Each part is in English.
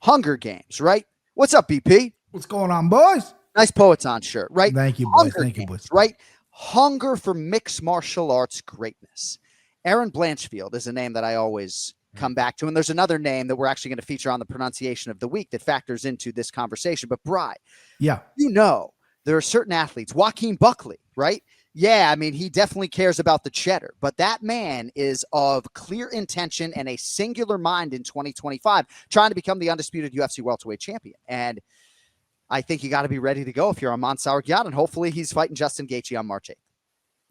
Hunger Games, right? What's up, BP? What's going on, boys? Nice Poets On shirt, right? Thank you, boys. Thank you, boys. Right? Hunger for mixed martial arts greatness. Aaron Blanchfield is a name that I always come back to. And there's another name that we're actually going to feature on the pronunciation of the week that factors into this conversation. But Bri, there are certain athletes, Joaquin Buckley, right? Yeah, I mean, he definitely cares about the cheddar, but that man is of clear intention and a singular mind in 2025, trying to become the undisputed UFC welterweight champion. And I think you got to be ready to go if you're on Mansour Ghiat, and hopefully he's fighting Justin Gaethje on March 8th.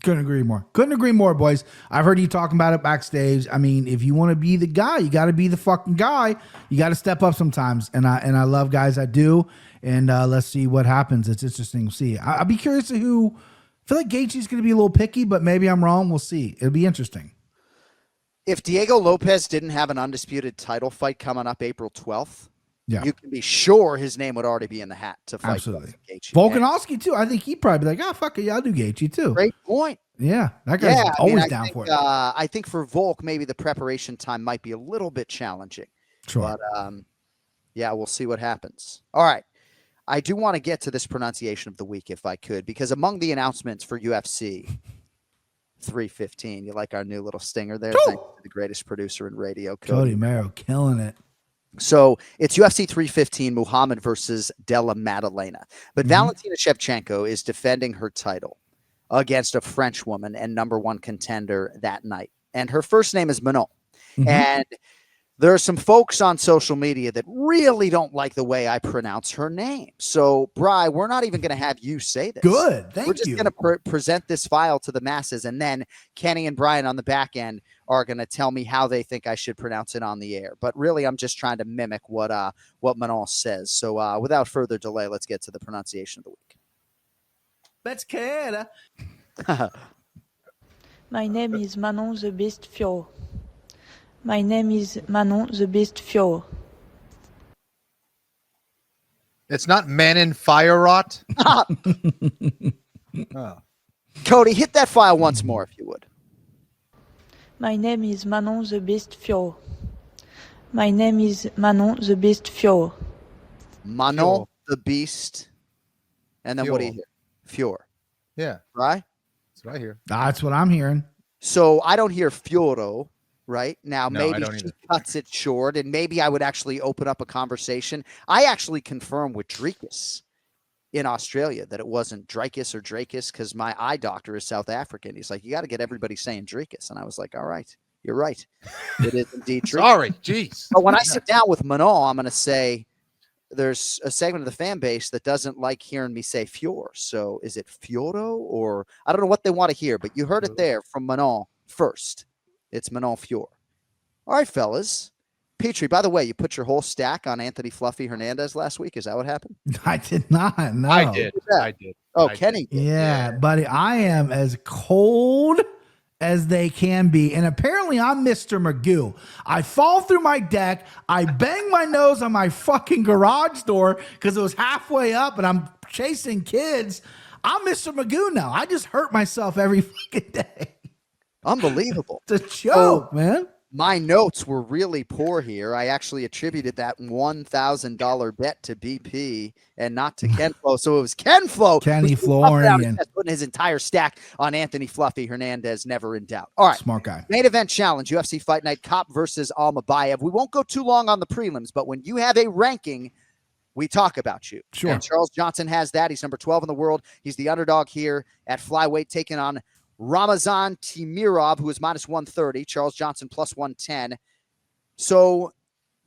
Couldn't agree more. Couldn't agree more, boys. I've heard you talking about it backstage. I mean, if you want to be the guy, you got to be the fucking guy. You got to step up sometimes. And I love guys that do. And let's see what happens. It's interesting to see. I'd be curious to who. I feel like Gaethje's going to be a little picky, but maybe I'm wrong. We'll see. It'll be interesting. If Diego Lopez didn't have an undisputed title fight coming up April 12th, you can be sure his name would already be in the hat to fight. Absolutely. Gaethje. Volkanovski, too. I think he'd probably be like, fuck it. Yeah, I'll do Gaethje, too. Great point. Yeah, that guy's always down for it. I think for Volk, maybe the preparation time might be a little bit challenging. Sure. But, we'll see what happens. All right. I do want to get to this pronunciation of the week if I could, because among the announcements for UFC 315, you like our new little stinger there? Thank you to the greatest producer in radio, Cody Merrow, killing it. So it's UFC 315, Muhammad versus Della Maddalena. But Valentina Shevchenko is defending her title against a French woman and number one contender that night. And her first name is Manon. And there are some folks on social media that really don't like the way I pronounce her name. So, Bri, we're not even going to have you say this. Good. Thank you. We're just going to present this file to the masses, and then Kenny and Brian on the back end are going to tell me how they think I should pronounce it on the air. But really, I'm just trying to mimic what Manon says. So, without further delay, let's get to the pronunciation of the week. Let's get My name is Manon the Beast Fior. My name is Manon the Beast Fior. It's not Manon Firerot. Cody, hit that file once more if you would. My name is Manon the Beast Fior. My name is Manon the Beast Fior. Manon the Beast. And then Fior. What do you hear? Fior. Yeah. Right? That's what I hear. That's what I'm hearing. So I don't hear Fioro. Right now, No, maybe she cuts it short, and maybe I would actually open up a conversation. I actually confirmed with Dricus in Australia that it wasn't Dricus or Dracus because my eye doctor is South African. He's like, you got to get everybody saying Dricus. And I was like, all right, you're right. It is indeed Dricus. Sorry, jeez. But when I sit down with Manon, I'm going to say there's a segment of the fan base that doesn't like hearing me say Fior. So is it Fioro or I don't know what they want to hear, but you heard it there from Manon first. It's Manon Fior. All right, fellas. Petrie, by the way, you put your whole stack on Anthony Fluffy Hernandez last week. Is that what happened? I did not. No. I did. I did. Oh, I Kenny did. did. Yeah, buddy. I am as cold as they can be. And apparently I'm Mr. Magoo. I fall through my deck. I bang my nose on my fucking garage door because it was halfway up and I'm chasing kids. I'm Mr. Magoo now. I just hurt myself every fucking day. Unbelievable. It's a joke, man. My notes were really poor here. I actually attributed that $1,000 bet to BP and not to Kenflo. So it was Kenflo. Kenny Florian. Putting his entire stack on Anthony Fluffy Hernandez, never in doubt. All right. Smart guy. Main event challenge, UFC Fight Night, Kape versus Almabayev. We won't go too long on the prelims, but when you have a ranking, we talk about you. Sure. And Charles Johnson has that. He's number 12 in the world. He's the underdog here at flyweight, taking on Ramazan Temirov, who is minus 130. Charles Johnson plus 110. So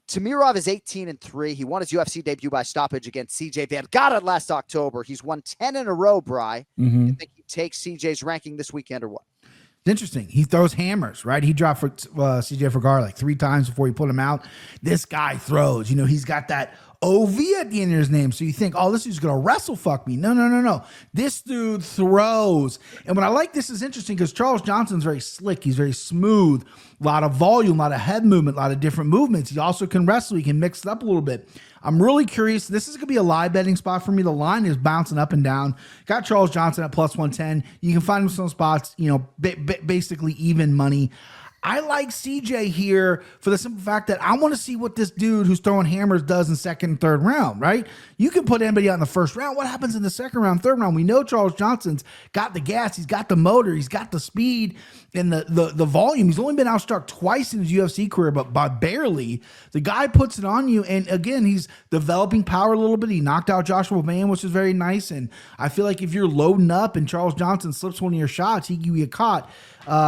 Temirov is 18-3. He won his UFC debut by stoppage against CJ Van Gata last October. He's won 10 in a row, Bri. You think he takes CJ's ranking this weekend or what? It's interesting. He throws hammers, right? He dropped for CJ Vergara like 3 times before he put him out. This guy throws. You know, he's got that OV at the end of his name. So you think, oh, this dude's going to wrestle fuck me. No. This dude throws. And what I like this is interesting because Charles Johnson's very slick. He's very smooth. A lot of volume, a lot of head movement, a lot of different movements. He also can wrestle. He can mix it up a little bit. I'm really curious. This is going to be a live betting spot for me. The line is bouncing up and down. Got Charles Johnson at plus 110. You can find him some spots, you know, basically even money. I like CJ here for the simple fact that I want to see what this dude who's throwing hammers does in second and third round, right? You can put anybody out in the first round. What happens in the second round, third round? We know Charles Johnson's got the gas, he's got the motor, he's got the speed and the volume. He's only been outstruck twice in his UFC career, but by barely. The guy puts it on you, and again, he's developing power a little bit. He knocked out Joshua Mann, which is very nice, and I feel like if you're loading up and Charles Johnson slips one of your shots, he can get caught.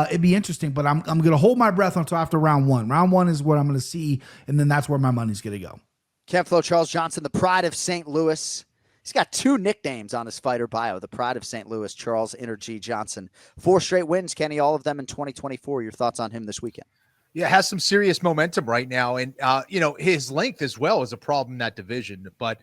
It'd be interesting, but I'm going to hold my breath until after round one. Round one is what I'm going to see, and then that's where my money's going to go. Ken Flo, Charles Johnson, the pride of St. Louis. He's got 2 nicknames on his fighter bio. The pride of St. Louis, Charles Energy Johnson. 4 straight wins, Kenny, all of them in 2024. Your thoughts on him this weekend? Yeah, has some serious momentum right now. And, his length as well is a problem in that division. But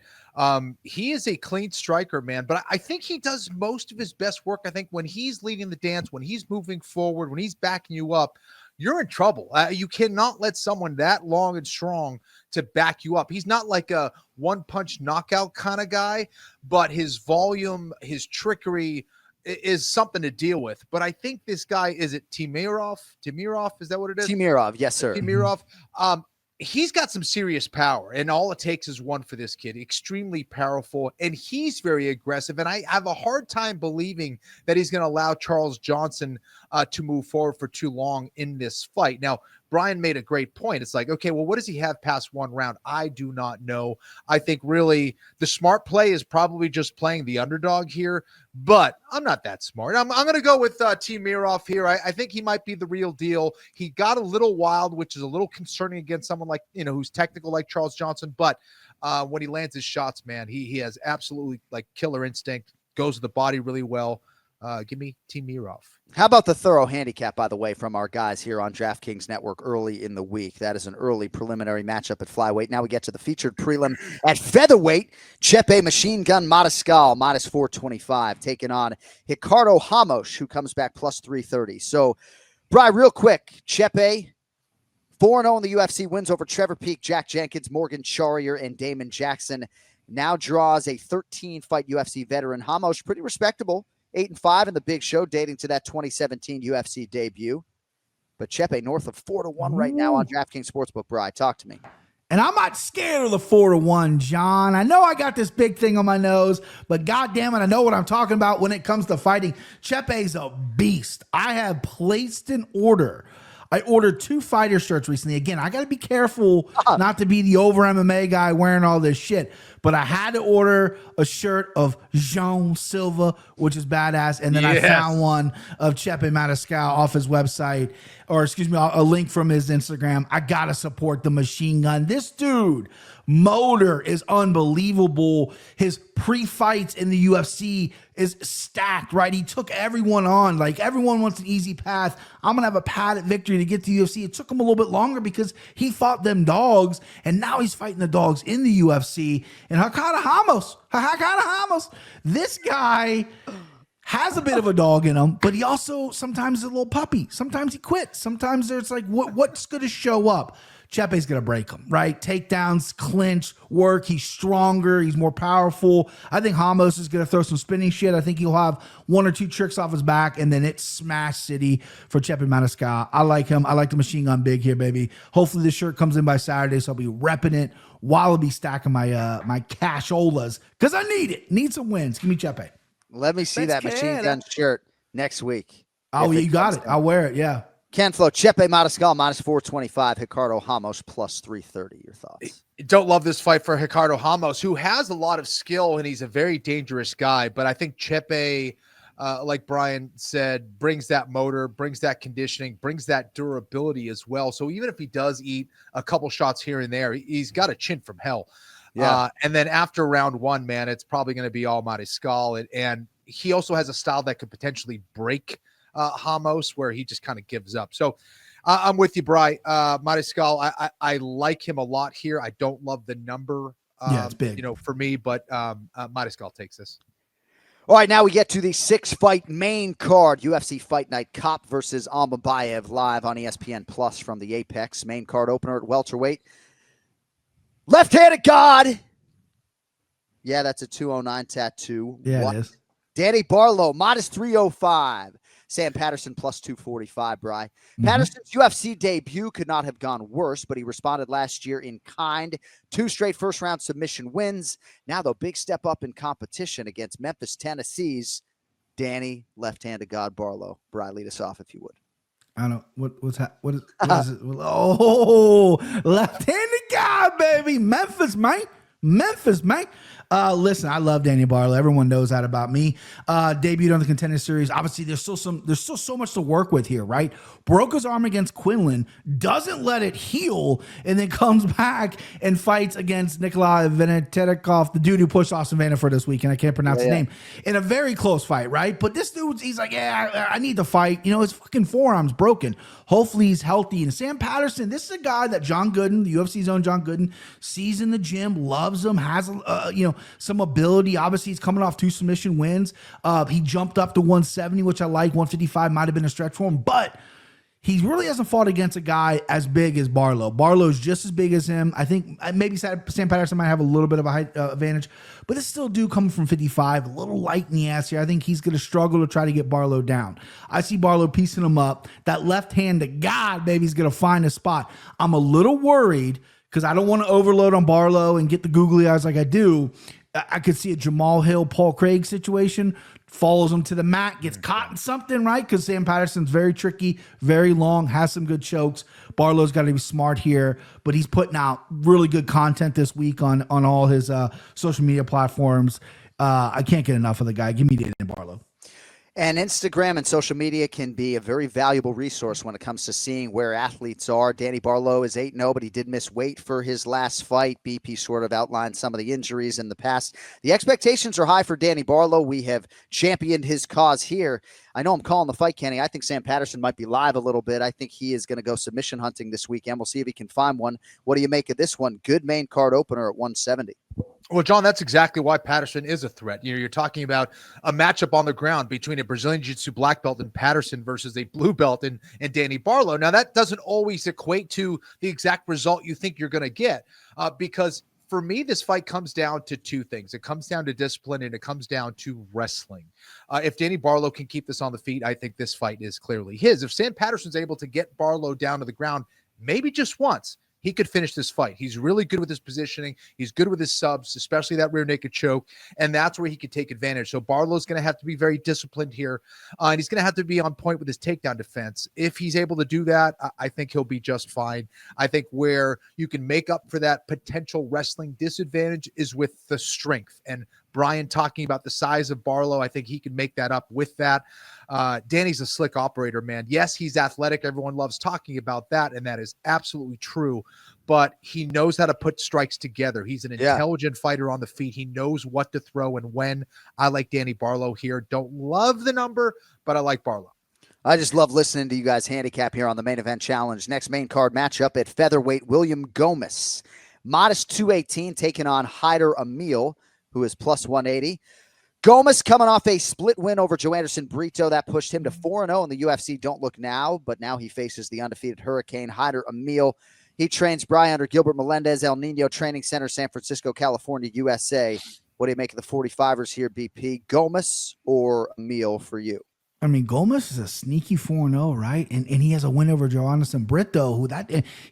he is a clean striker, man. But I think he does most of his best work, I think, when he's leading the dance, when he's moving forward, when he's backing you up. You're in trouble. You cannot let someone that long and strong to back you up. He's not like a one-punch knockout kind of guy, but his volume, his trickery is something to deal with. But I think this guy, is it Temirov? Temirov, is that what it is? Temirov, yes, sir. Temirov. He's got some serious power, and all it takes is one for this kid. Extremely powerful, and he's very aggressive. And I have a hard time believing that he's going to allow Charles Johnson to move forward for too long in this fight. Now, Brian made a great point. It's like, okay, well, what does he have past one round? I do not know. I think really the smart play is probably just playing the underdog here, but I'm not that smart. I'm going to go with Temirov here. I think he might be the real deal. He got a little wild, which is a little concerning against someone like, who's technical like Charles Johnson, but when he lands his shots, man, he has absolutely like killer instinct, goes to the body really well. Give me Temirov. How about the thorough handicap, by the way, from our guys here on DraftKings Network early in the week? That is an early preliminary matchup at flyweight. Now we get to the featured prelim at featherweight. Kape Machine Gun Mariscal, minus 425, taking on Ricardo Ramos, who comes back plus 330. So, Brian, real quick, Kape, 4-0 in the UFC, wins over Trevor Peek, Jack Jenkins, Morgan Charrier, and Damon Jackson. Now draws a 13-fight UFC veteran. Ramos, pretty respectable. 8-5 in the big show, dating to that 2017 UFC debut. But Kape north of 4-1 right now on DraftKings Sportsbook. Brian, talk to me. And I'm not scared of the 4-1, John. I know I got this big thing on my nose, but goddamn it, I know what I'm talking about when it comes to fighting. Kape's a beast. I have placed an order. I ordered 2 fighter shirts recently. Again, I got to be careful not to be the over MMA guy wearing all this shit. But I had to order a shirt of Jean Silva, which is badass. And then I found one of Kape Mariscal off his website, or excuse me, a link from his Instagram. I got to support the machine gun. This dude, motor is unbelievable. His pre-fights in the UFC is stacked, right? He took everyone on. Like, everyone wants an easy path. I'm going to have a padded victory to get to the UFC. It took him a little bit longer because he fought them dogs, and now he's fighting the dogs in the UFC. And Haqparast, this guy has a bit of a dog in him, but he also sometimes is a little puppy. Sometimes he quits. Sometimes there's like, what's going to show up? Kape's going to break him, right? Takedowns, clinch, work. He's stronger. He's more powerful. I think Ramos is going to throw some spinning shit. I think he'll have 1 or 2 tricks off his back, and then it's smash city for Kape Mariscal. I like him. I like the machine gun big here, baby. Hopefully this shirt comes in by Saturday, so I'll be repping it while I'll be stacking my casholas, because I need it. Need some wins. Give me Kape. Let me see that machine gun shirt next week. Oh, yeah, you got it. I'll wear it, yeah. Ken Flo, Kape Mariscal, minus 425, Ricardo Ramos, plus 330. Your thoughts? Don't love this fight for Ricardo Ramos, who has a lot of skill, and he's a very dangerous guy. But I think Kape, like Brian said, brings that motor, brings that conditioning, brings that durability as well. So even if he does eat a couple shots here and there, he's got a chin from hell. Yeah. And then after round 1, man, it's probably going to be all Mariscal. And he also has a style that could potentially break Ramos, where he just kind of gives up. So I'm with you, Bri. Mariscal, I like him a lot here. I don't love the number, it's big, for me, but Mariscal takes this. All right, now we get to the 6-fight main card, UFC Fight Night. Kape versus Almabayev, live on ESPN Plus from the Apex. Main card opener at welterweight. Left-handed God. Yeah, that's a 209 tattoo. Yeah, what? It is. Danny Barlow, minus 305. Sam Patterson plus 245, Bri. Patterson's UFC debut could not have gone worse, but he responded last year in kind. 2 straight first-round submission wins. Now, though, big step up in competition against Memphis, Tennessee's Danny left-handed God Barlow. Bri, lead us off if you would. I don't what is it? Oh, left-handed guy, baby. Memphis, mate. Listen, I love Danny Barlow. Everyone knows that about me. Debuted on the Contender Series. Obviously, there's still so much to work with here, right? Broke his arm against Quinlan, doesn't let it heal, and then comes back and fights against Nikolai Venetetikov, the dude who pushed Austin Vanna for this weekend. I can't pronounce his name. In a very close fight, right? But this dude, he's like, yeah, I need to fight. You know, his fucking forearm's broken. Hopefully he's healthy. And Sam Patterson, this is a guy that John Gooden, the UFC's own John Gooden, sees in the gym, loves him, has some ability. Obviously, he's coming off 2 submission wins. He jumped up to 170, which I like. 155 might have been a stretch for him, but he really hasn't fought against a guy as big as Barlow. Barlow's just as big as him. I think maybe Sam Patterson might have a little bit of a height advantage, but this still dude coming from 55, a little light in the ass here. I think he's going to struggle to try to get Barlow down. I see Barlow piecing him up. That left hand to God, baby, he's going to find a spot. I'm a little worried because I don't want to overload on Barlow and get the googly eyes like I do. I could see a Jamal Hill, Paul Craig situation, follows him to the mat, gets caught in something, right? Because Sam Patterson's very tricky, very long, has some good chokes. Barlow's got to be smart here, but he's putting out really good content this week on all his social media platforms. I can't get enough of the guy. Give me Danny Barlow. And Instagram and social media can be a very valuable resource when it comes to seeing where athletes are. Danny Barlow is 8-0, but he did miss weight for his last fight. BP sort of outlined some of the injuries in the past. The expectations are high for Danny Barlow. We have championed his cause here. I know I'm calling the fight, Kenny. I think Sam Patterson might be live a little bit. I think he is going to go submission hunting this weekend. We'll see if he can find one. What do you make of this one? Good main card opener at 170. Well, John, that's exactly why Patterson is a threat. You're talking about a matchup on the ground between a Brazilian Jiu-Jitsu black belt in Patterson versus a blue belt in Danny Barlow. Now, that doesn't always equate to the exact result you think you're going to get because for me, this fight comes down to 2 things. It comes down to discipline and it comes down to wrestling. If Danny Barlow can keep this on the feet, I think this fight is clearly his. If Sam Patterson's able to get Barlow down to the ground, maybe just once, he could finish this fight. He's really good with his positioning. He's good with his subs, especially that rear naked choke. And that's where he could take advantage. So Barlow's going to have to be very disciplined here. And he's going to have to be on point with his takedown defense. If he's able to do that, I think he'll be just fine. I think where you can make up for that potential wrestling disadvantage is with the strength. And Brian talking about the size of Barlow, I think he can make that up with that. Danny's a slick operator, man. Yes, he's athletic. Everyone loves talking about that, and that is absolutely true. But he knows how to put strikes together. He's an intelligent fighter on the feet. He knows what to throw and when. I like Danny Barlow here. Don't love the number, but I like Barlow. I just love listening to you guys handicap here on the Main Event Challenge. Next main card matchup at featherweight, William Gomis. Modest 218 taking on Hyder Amil, who is plus 180. Gomes coming off a split win over Joe Anderson Brito. That pushed him to 4-0 in the UFC. Don't look now, but now he faces the undefeated Hurricane, Hyder Amil. He trains Brian under Gilbert Melendez, El Nino Training Center, San Francisco, California, USA. What do you make of the 45ers here, BP? Gomes or Amil for you? I mean, Gomes is a sneaky 4-0, right? And he has a win over Joe Anderson Brito,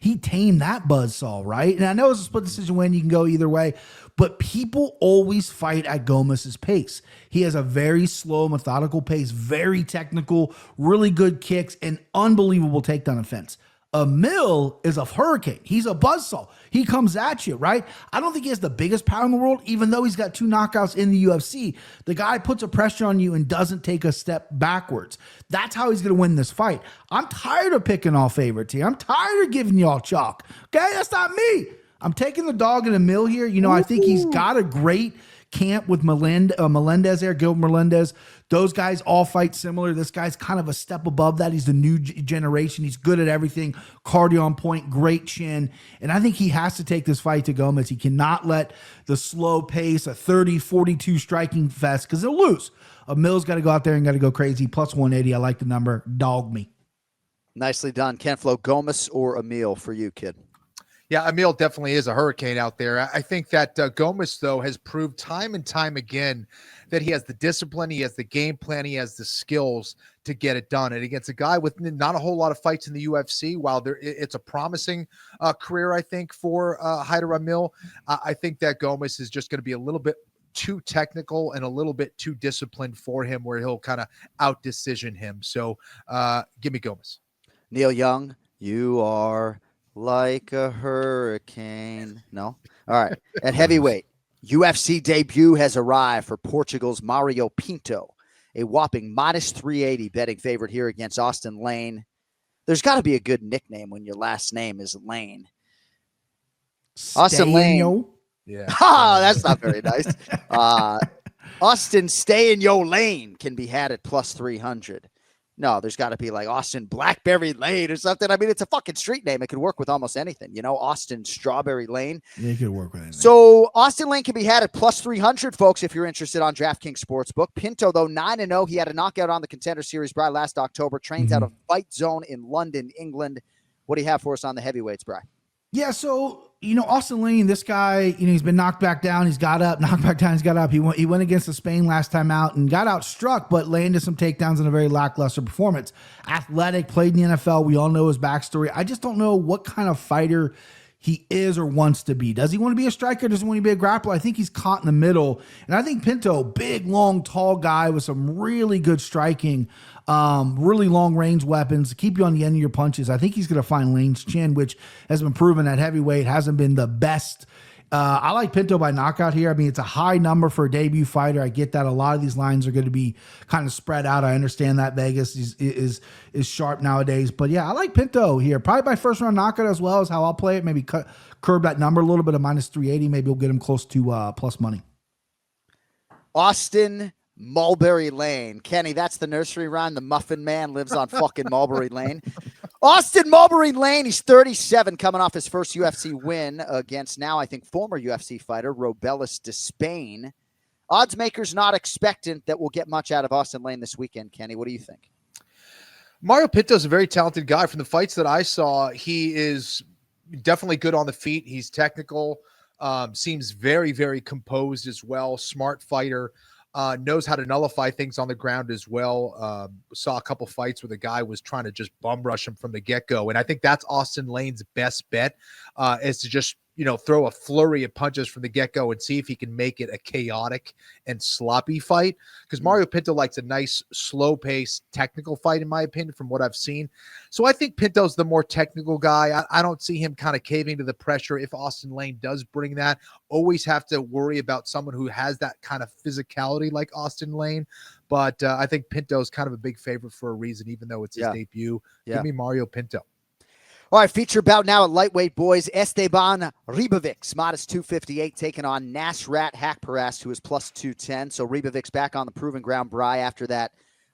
he tamed that buzzsaw, right? And I know it's a split decision win. You can go either way. But people always fight at Gomez's pace. He has a very slow, methodical pace, very technical, really good kicks, and unbelievable takedown defense. Amil is a hurricane. He's a buzzsaw. He comes at you, right? I don't think he has the biggest power in the world, even though he's got 2 knockouts in the UFC. The guy puts a pressure on you and doesn't take a step backwards. That's how he's going to win this fight. I'm tired of picking all favorites here. I'm tired of giving y'all chalk. Okay, that's not me. I'm taking the dog in Amil here. You know, I think he's got a great camp with Melendez there, Gilbert Melendez. Those guys all fight similar. This guy's kind of a step above that. He's the new generation. He's good at everything. Cardio on point, great chin. And I think he has to take this fight to Gomes. He cannot let the slow pace, a 30-42 striking fest, because he'll lose. Amil's got to go out there and got to go crazy. Plus 180. I like the number. Dog me. Nicely done. Ken Flo, Gomes or Amil for you, kid? Yeah, Amil definitely is a hurricane out there. I think that Gomis, though, has proved time and time again that he has the discipline, he has the game plan, he has the skills to get it done. And against a guy with not a whole lot of fights in the UFC, while it's a promising career, I think, for Haider Amil, I think that Gomis is just going to be a little bit too technical and a little bit too disciplined for him, where he'll kind of out-decision him. So give me Gomis. Neil Young, you are like a hurricane. No? All right. At heavyweight, UFC debut has arrived for Portugal's Mario Pinto, a whopping minus 380 betting favorite here against Austin Lane. There's got to be a good nickname when your last name is Lane. Austin Lane. Yeah. That's not very nice. Austin, stay in your lane can be had at plus 300. No, there's got to be like Austin Blackberry Lane or something. I mean, it's a fucking street name. It could work with almost anything, Austin Strawberry Lane. Yeah, it could work with anything. So Austin Lane can be had at plus 300, folks, if you're interested on DraftKings Sportsbook. Pinto, though, 9-0. He had a knockout on the Contender Series, Bry, last October. Trains out of Fight Zone in London, England. What do you have for us on the heavyweights, Bry? Yeah, so, Austin Lane, this guy, he's been knocked back down. He's got up, knocked back down. He's got up. He went against the Spain last time out and got outstruck, but landed some takedowns in a very lackluster performance. Athletic, played in the NFL. We all know his backstory. I just don't know what kind of fighter he is or wants to be. Does he want to be a striker? Does he want to be a grappler? I think he's caught in the middle. And I think Pinto, big, long, tall guy with some really good striking, really long range weapons to keep you on the end of your punches. I think he's going to find Lane's chin, which has been proven at heavyweight, hasn't been the best. I like Pinto by knockout here. I mean, it's a high number for a debut fighter. I get that a lot of these lines are going to be kind of spread out. I understand that Vegas is sharp nowadays, but yeah, I like Pinto here. Probably by first round knockout as well, is how I'll play it. Maybe curb that number a little bit of minus 380. Maybe we'll get him close to plus money. Austin Mulberry Lane. Kenny, that's the nursery rhyme. The Muffin Man lives on fucking Mulberry Lane. Austin Mulberry Lane, he's 37, coming off his first UFC win against now, I think, former UFC fighter Robelis Despain. Odds makers not expectant that we'll get much out of Austin Lane this weekend. Kenny, what do you think? Mario Pinto is a very talented guy. From the fights that I saw, he is definitely good on the feet. He's technical, seems very, very composed as well. Smart fighter. Knows how to nullify things on the ground as well. Saw a couple fights where the guy was trying to just bum rush him from the get-go. And I think that's Austin Lane's best bet, is to just, throw a flurry of punches from the get-go and see if he can make it a chaotic and sloppy fight. Because Mario Pinto likes a nice, slow-paced, technical fight, in my opinion, from what I've seen. So I think Pinto's the more technical guy. I don't see him kind of caving to the pressure if Austin Lane does bring that. Always have to worry about someone who has that kind of physicality like Austin Lane. But I think Pinto's kind of a big favorite for a reason, even though it's his debut. Give me Mario Pinto. All right, feature bout now at lightweight, boys. Esteban Ribovics, minus 258, taking on Nasrat Haqparast, who is plus 210. So Ribovics back on the proving ground, Bry, after that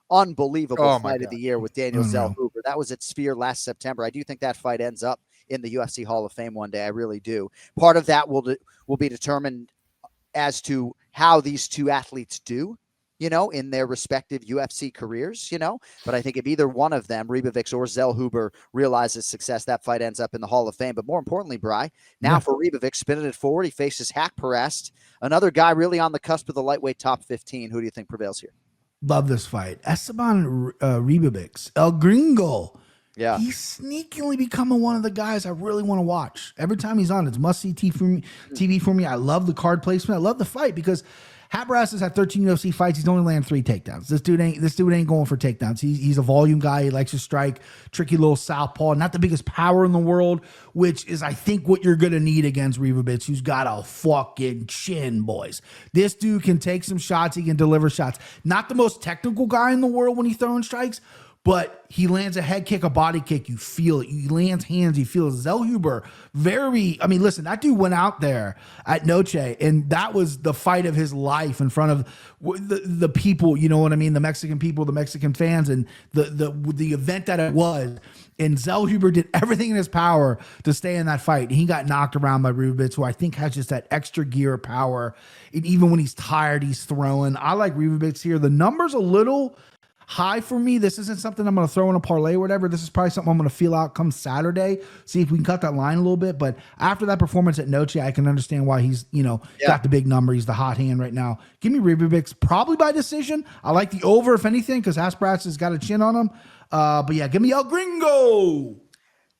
unbelievable fight of the year with Daniel Zellhuber. That was at Sphere last September. I do think that fight ends up in the UFC Hall of Fame one day. I really do. Part of that will be determined as to how these two athletes do, in their respective UFC careers, But I think if either one of them, Ribovics or Zellhuber, realizes success, that fight ends up in the Hall of Fame. But more importantly, Bry, now for Ribovics, spinning it forward, he faces Haqparast, another guy really on the cusp of the lightweight top 15. Who do you think prevails here? Love this fight. Esteban Ribovics, El Gringo. Yeah. He's sneakily becoming one of the guys I really want to watch. Every time he's on, it's must-see TV for me. I love the card placement. I love the fight because Haqparast has had 13 UFC fights. He's only landed 3 takedowns. This dude ain't going for takedowns. He's a volume guy. He likes to strike, tricky little southpaw. Not the biggest power in the world, which is, I think, what you're gonna need against Ribovics, who's got a fucking chin, boys. This dude can take some shots. He can deliver shots. Not the most technical guy in the world when he's throwing strikes, but he lands a head kick, a body kick. You feel it. He lands hands. You feel it. Zellhuber, listen, that dude went out there at Noche, and that was the fight of his life in front of the people, you know what I mean? The Mexican people, the Mexican fans, and the event that it was. And Zellhuber did everything in his power to stay in that fight. And he got knocked around by Ribovics, who I think has just that extra gear of power. And even when he's tired, he's throwing. I like Ribovics here. The number's a little high for me. This isn't something I'm going to throw in a parlay or whatever. This is probably something I'm going to feel out come Saturday, see if we can cut that line a little bit. But after that performance at Noche, I can understand why he's, got the big number. He's the hot hand right now. Give me Ribovics probably by decision. I like the over, if anything, because Haqparast has got a chin on him. But yeah, give me El Gringo.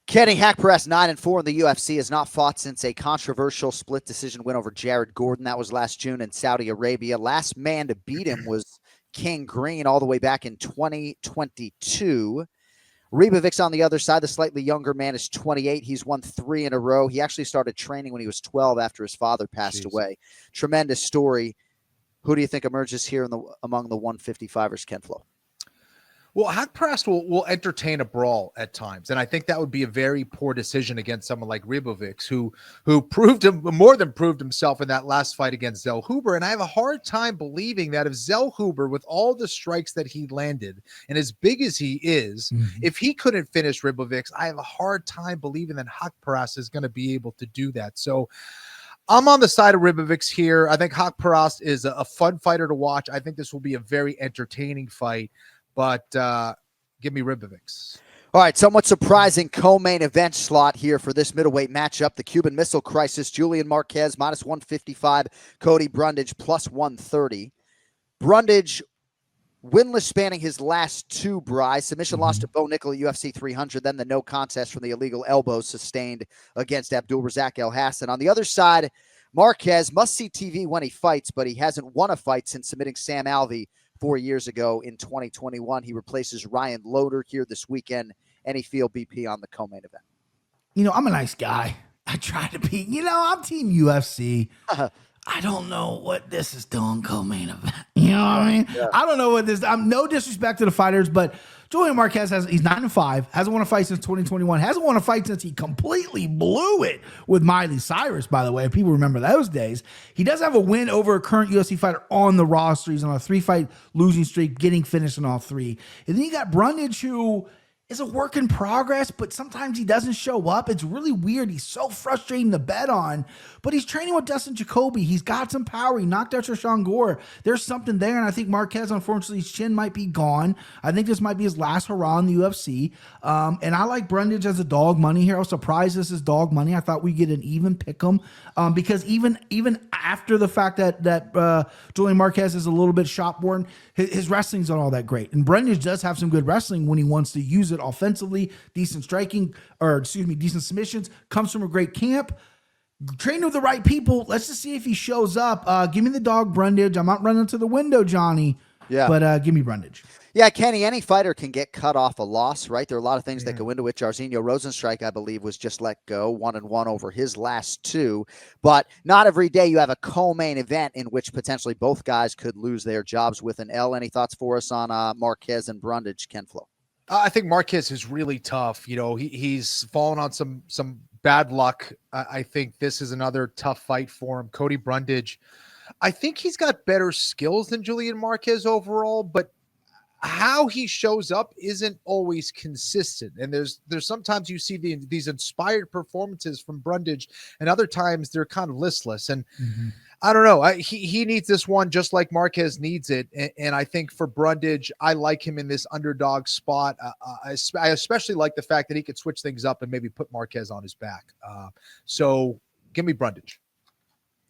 Kenny Haqparast, 9-4 in the UFC, has not fought since a controversial split decision win over Jared Gordon. That was last June in Saudi Arabia. Last man to beat him was King Green all the way back in 2022. Ribovics on the other side, the slightly younger man, is 28. He's won 3 in a row. He actually started training when he was 12 after his father passed away. Tremendous story. Who do you think emerges here among the 155ers, Ken Flo? Well, Haqparast will entertain a brawl at times, and I think that would be a very poor decision against someone like Ribovics, who more than proved himself in that last fight against Zellhuber. And I have a hard time believing that if Zellhuber, with all the strikes that he landed and as big as he is, if he couldn't finish Ribovics, I have a hard time believing that Haqparast is going to be able to do that. So I'm on the side of Ribovics here. I think Haqparast is a fun fighter to watch. I think this will be a very entertaining fight. But give me Ribovics. All right, somewhat surprising co-main event slot here for this middleweight matchup. The Cuban Missile Crisis, Julian Marquez, -155, Cody Brundage, +130. Brundage, winless spanning his last 2, Bry. Submission loss to Bo Nickel at UFC 300, then the no contest from the illegal elbows sustained against Abdulrazak El Hassan. On the other side, Marquez, must-see TV when he fights, but he hasn't won a fight since submitting Sam Alvey 4 years ago in 2021. He replaces Ryan Loder here this weekend. Any field BP on the co-main event? I'm a nice guy. I try to be, I'm team UFC. I don't know what this is doing co-main event. You know what I mean? Yeah. I don't know what this, I'm no disrespect to the fighters, but Julian Marquez he's 9-5, hasn't won a fight since 2021, hasn't won a fight since he completely blew it with Miley Cyrus, by the way, if people remember those days. He does have a win over a current UFC fighter on the roster. He's on a 3-fight losing streak, getting finished in all 3. And then you got Brundage, who is a work in progress, but sometimes he doesn't show up. It's really weird. He's so frustrating to bet on, but he's training with Dustin Jacoby. He's got some power. He knocked out Shashan Gore. There's something there, and I think Marquez, unfortunately, his chin might be gone. I think this might be his last hurrah in the UFC, and I like Brundage as a dog money here. I was surprised this is dog money. I thought we'd get an even pick 'em, because even after the fact that Julian Marquez is a little bit shot-born, his wrestling's not all that great, and Brundage does have some good wrestling when he wants to use it offensively, decent striking, decent submissions, comes from a great camp, trained with the right people. Let's just see if he shows up. Give me the dog Brundage. I'm not running to the window, Johnny. Yeah. But give me Brundage. Yeah, Kenny, any fighter can get cut off a loss, right? There are a lot of things that go into it. Jairzinho Rosenstrike, I believe, was just let go, 1-1 over his last 2. But not every day you have a co-main event in which potentially both guys could lose their jobs with an L. Any thoughts for us on Marquez and Brundage, Ken Flo? I think Marquez is really tough. He's fallen on some bad luck. I think this is another tough fight for him. Cody Brundage, I think he's got better skills than Julian Marquez overall, but how he shows up isn't always consistent. And there's sometimes you see these inspired performances from Brundage, and other times they're kind of listless. And I don't know. He needs this one just like Marquez needs it. And I think for Brundage, I like him in this underdog spot. I especially like the fact that he could switch things up and maybe put Marquez on his back. So give me Brundage.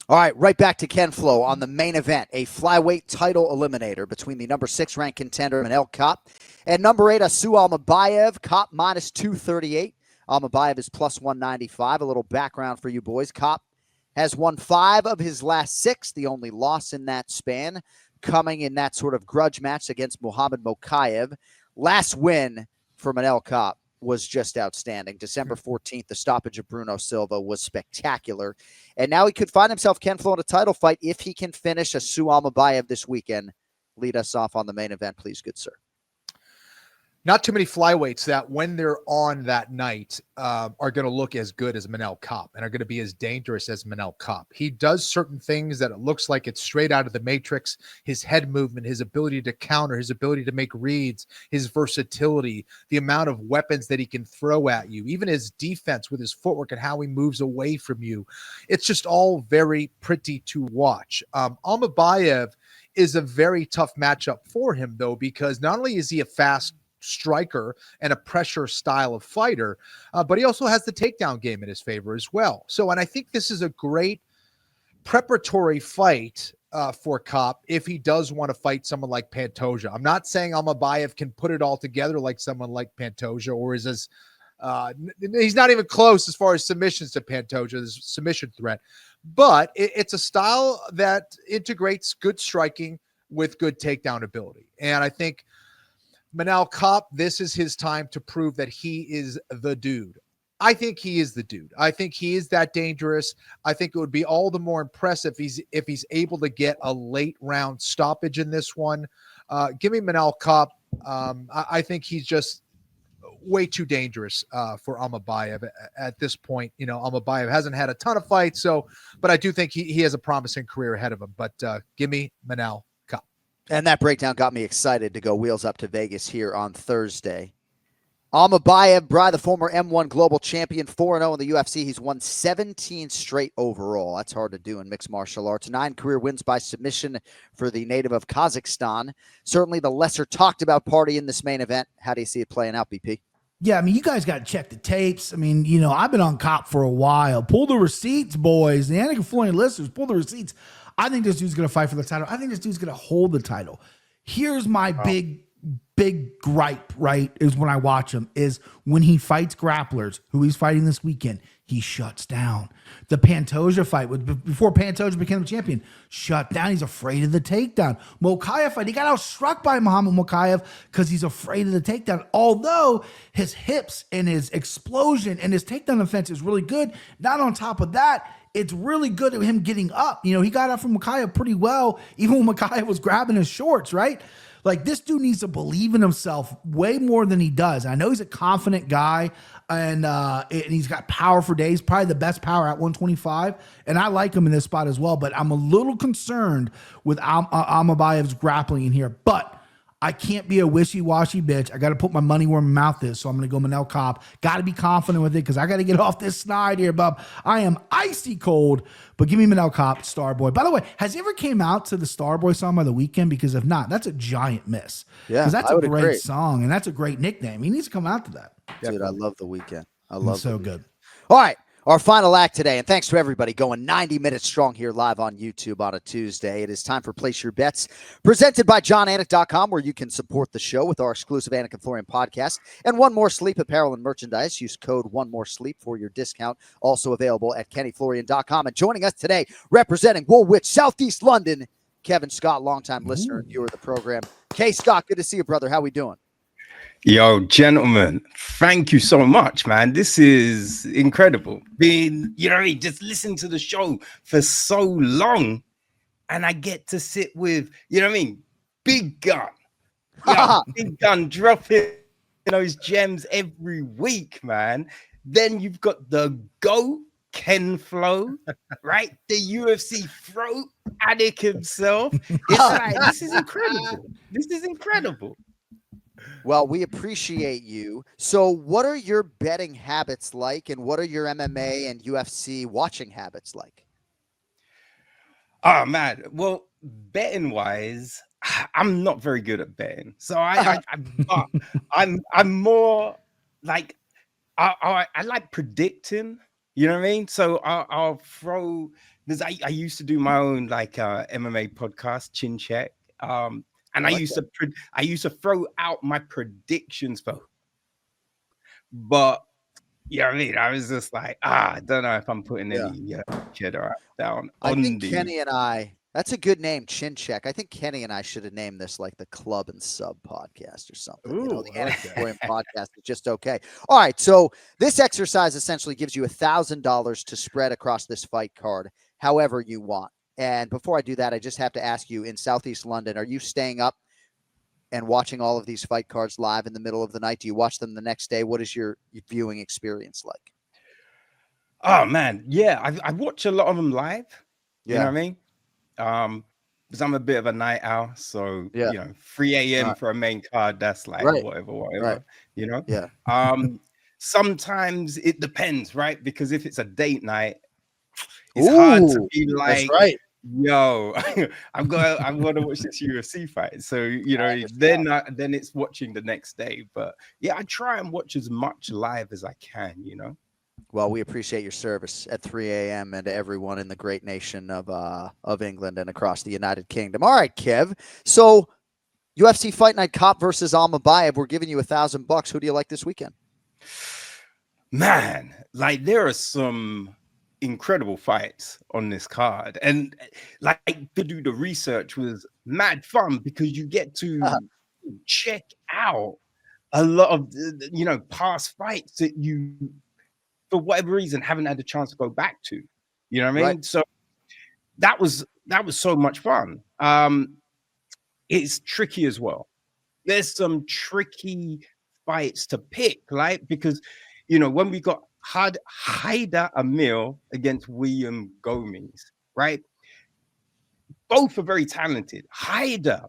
All right, right back to Ken Flo on the main event, a flyweight title eliminator between the number 6 ranked contender Manel Kape and number 8 Asu Almabayev. Kape -238. Almabayev is +195. A little background for you boys. Kape has won 5 of his last 6, the only loss in that span, coming in that sort of grudge match against Muhammad Mokaev. Last win for Manel Kape was just outstanding. December 14th, the stoppage of Bruno Silva was spectacular. And now he could find himself, Ken Flo, in a title fight if he can finish Asu Almabayev this weekend. Lead us off on the main event, please, good sir. Not too many flyweights that when they're on that night are going to look as good as Manel Kape and are going to be as dangerous as Manel Kape. He does certain things that it looks like it's straight out of the Matrix. His head movement, his ability to counter, his ability to make reads, his versatility, the amount of weapons that he can throw at you, even his defense with his footwork and how he moves away from you. It's just all very pretty to watch. Almabayev is a very tough matchup for him, though, because not only is he a fast striker and a pressure style of fighter, but he also has the takedown game in his favor as well. So, and I think this is a great preparatory fight for Kape if he does want to fight someone like Pantoja. I'm not saying Almabayev can put it all together like someone like Pantoja, or is as he's not even close as far as submissions to Pantoja's submission threat. But it's a style that integrates good striking with good takedown ability. And I think Manel Kape, this is his time to prove that he is the dude. I think he is the dude. I think he is that dangerous. I think it would be all the more impressive if he's able to get a late round stoppage in this one. Give me Manel Kape. I think he's just way too dangerous for Almabayev at this point. You know, Almabayev hasn't had a ton of fights, but I do think he has a promising career ahead of him. But give me Manel Kape. And that breakdown got me excited to go wheels up to Vegas here on Thursday. Almabayev, the former M1 global champion, 4-0 in the UFC. He's won 17 straight overall. That's hard to do in mixed martial arts. 9 career wins by submission for the native of Kazakhstan. Certainly the lesser talked about party in this main event. How do you see it playing out, BP? Yeah, I mean, you guys got to check the tapes. I mean, you know, I've been on Kape for a while. Pull the receipts, boys. The Anik and Florian listeners, pull the receipts. I think this dude's going to fight for the title. I think this dude's going to hold the title. Here's my big gripe, right, is when I watch him, is when he fights grapplers, who he's fighting this weekend, he shuts down. The Pantoja fight, before Pantoja became the champion, shut down. He's afraid of the takedown. Mokaev fight, he got outstruck by Muhammad Mokaev because he's afraid of the takedown. Although his hips and his explosion and his takedown defense is really good, not on top of that, it's really good at him getting up. You know, he got up from Mokaev pretty well, even when Mokaev was grabbing his shorts, right? Like, this dude needs to believe in himself way more than he does. I know he's a confident guy, and he's got power for days, probably the best power at 125, and I like him in this spot as well, but I'm a little concerned with Almabayev's grappling in here. But I can't be a wishy-washy bitch. I got to put my money where my mouth is, so I'm going to go Manel Kape. Got to be confident with it because I got to get off this snide here, bub. I am icy cold, but give me Manel Kape, Starboy. By the way, has he ever came out to the Starboy song by the weekend? Because if not, that's a giant miss. Yeah, because that's a great song, and that's a great nickname. He needs to come out to that. Dude, I love the weekend. I love it. So good. All right. Our final act today, and thanks to everybody going 90 minutes strong here live on YouTube on a Tuesday. It is time for Place Your Bets, presented by JonAnik.com, where you can support the show with our exclusive Anik and Florian podcast and One More Sleep apparel and merchandise. Use code One More Sleep for your discount. Also available at KennyFlorian.com. And joining us today, representing Woolwich, Southeast London, Kevin Scott, longtime listener and viewer of the program. K. Scott, good to see you, brother. How we doing? Yo, gentlemen, thank you so much, man. This is incredible. Being, you know what I mean, just listen to the show for so long, and I get to sit with, you know what I mean, Big Gun. Yeah, Big Gun dropping those gems every week, man. Then you've got the GOAT, Ken Flo, right? The UFC throat, Anik himself. It's like, this is incredible. This is incredible. Well, we appreciate you. So what are your betting habits like, and what are your MMA and UFC watching habits like? Oh, man. Well, betting wise, I'm not very good at betting. So I'm more like, I like predicting, you know what I mean? So I'll throw, because I used to do my own like MMA podcast, Chin Check. And I used to throw out my predictions for, but you know what I mean? I was just like, I don't know if I'm putting any cheddar down. I think Kenny and I, that's a good name, Chin Check. I think Kenny and I should have named this like the Club and Sub podcast or something. Ooh, you know, the Anik podcast is just okay. All right. So this exercise essentially gives you $1,000 to spread across this fight card however you want. And before I do that, I just have to ask you, in Southeast London, are you staying up and watching all of these fight cards live in the middle of the night? Do you watch them the next day? What is your viewing experience like? Oh, man. Yeah, I watch a lot of them live. You know what I mean? Because I'm a bit of a night owl. So, you know, 3 a.m. for a main card, that's like whatever, you know? Yeah. Sometimes it depends, right? Because if it's a date night, it's hard to be like, Yo, I'm gonna watch this UFC fight. So then it's watching the next day. But yeah, I try and watch as much live as I can. Well, we appreciate your service at 3 a.m. and to everyone in the great nation of England and across the United Kingdom. All right, Kev. So UFC Fight Night, Kape versus Almabayev. We're giving you $1,000. Who do you like this weekend? Man, like there are some incredible fights on this card, and like to do the research was mad fun because you get to check out a lot of past fights that you, for whatever reason, haven't had the chance to go back to. You know what I mean? Right. So that was so much fun. It's tricky as well. There's some tricky fights to pick, right? Because when we got Amil against William Gomes, right? Both are very talented. Haider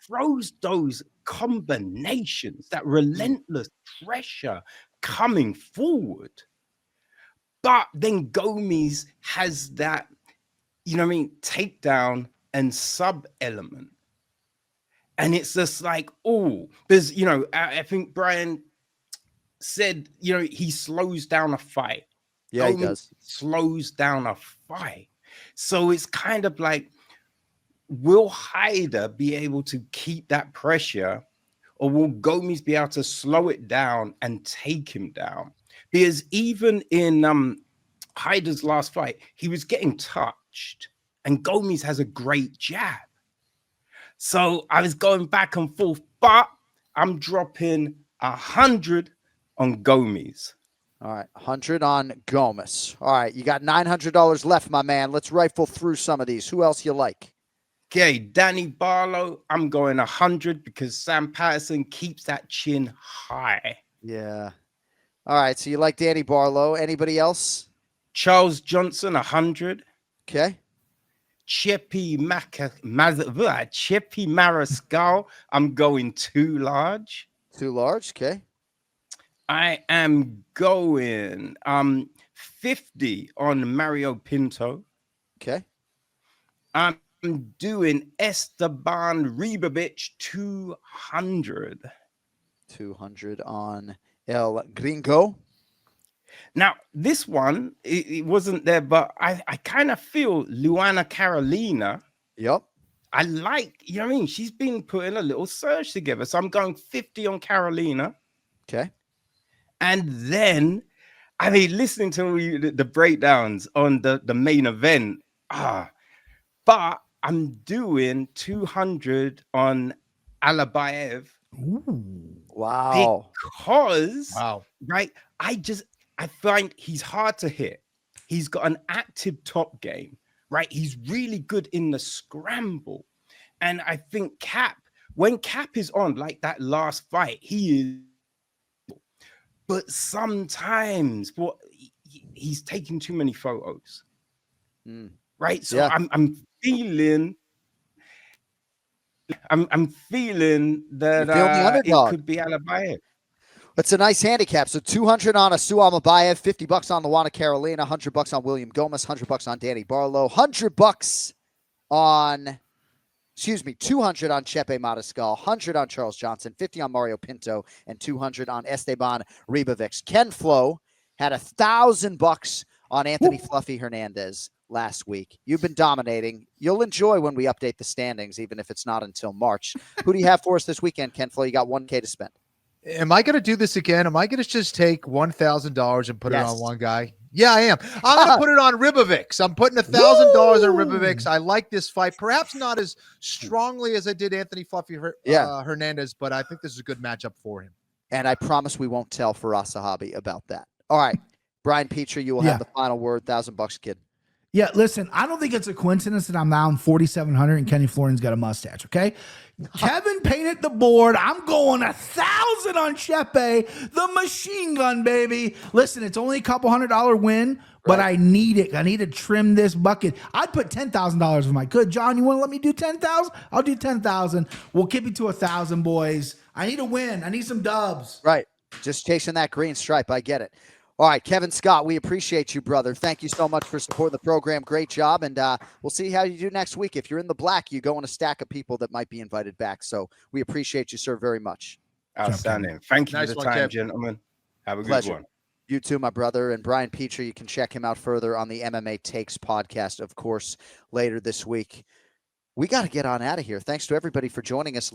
throws those combinations, that relentless pressure coming forward. But then Gomes has that, takedown and sub element. And it's just like, there's, I think Brian said, he slows down a fight. Yeah, he does. Slows down a fight. So it's kind of like, will Haider be able to keep that pressure, or will Gomes be able to slow it down and take him down? Because even in Haider's last fight, he was getting touched, and Gomes has a great jab. So I was going back and forth, but I'm dropping 100 on Gomes. All right, 100 on Gomes. All right, you got $900 left, my man. Let's rifle through some of these. Who else you like? Okay, Danny Barlow, I'm going 100 because Sam Patterson keeps that chin high. Yeah. All right, so you like Danny Barlow. Anybody else? Charles Johnson, 100. Okay. Chepi Mariscal, I'm going too large. Too large, okay. I am going 50 on Mario Pinto. Okay. I'm doing Esteban Ribovics 200. 200 on El Gringo. Now, this one, it wasn't there, but I kind of feel Luana Carolina. Yep. I like, she's been putting a little surge together. So I'm going 50 on Carolina. Okay. And then, listening to the breakdowns on the main event, but I'm doing 200 on Almabayev. Ooh. Wow. Because, right, I find he's hard to hit. He's got an active top game, right? He's really good in the scramble. And I think when Kape is on, like that last fight, he is. But sometimes he's taking too many photos. Right? So yeah. I'm feeling that it could be Almabayev. It's a nice handicap. So 200 on Asu Almabayev, $50 on Luana Carolina, $100 on William Gomis, $100 on Danny Barlow, $200 on Chepe Mariscal, 100 on Charles Johnson, 50 on Mario Pinto, and 200 on Esteban Ribovics. Ken Flo had $1,000 on Anthony Fluffy Hernandez last week. You've been dominating. You'll enjoy when we update the standings, even if it's not until March. Who do you have for us this weekend, Ken Flo? You got $1K to spend. Am I going to do this again? Am I going to just take $1,000 and put it on one guy? Yeah, I am. I'm going to put it on Ribovics. I'm putting $1,000 on Ribovics. I like this fight. Perhaps not as strongly as I did Anthony Fluffy Hernandez, but I think this is a good matchup for him. And I promise we won't tell Faraz Sahabi about that. All right. Brian Petrie, you will have the final word. $1,000, kid. Yeah, listen, I don't think it's a coincidence that I'm down 4,700 and Kenny Florian's got a mustache, okay? Kevin painted the board. I'm going 1,000 on Chepe, the machine gun, baby. Listen, it's only a couple $100 win, but I need it. I need to trim this bucket. I'd put $10,000 if I could. John, you want to let me do 10,000? I'll do 10,000. We'll keep it to 1,000, boys. I need a win. I need some dubs. Right. Just chasing that green stripe. I get it. All right, Kevin Scott, we appreciate you, brother. Thank you so much for supporting the program. Great job. And we'll see how you do next week. If you're in the black, you go on a stack of people that might be invited back. So we appreciate you, sir, very much. Outstanding. Thank you Nice for the one, time, Kev. gentlemen. Have a Pleasure. good one. You too, my brother. And Brian Petrie, you can check him out further on the MMA Takes podcast, of course, later this week. We got to get on out of here. Thanks to everybody for joining us.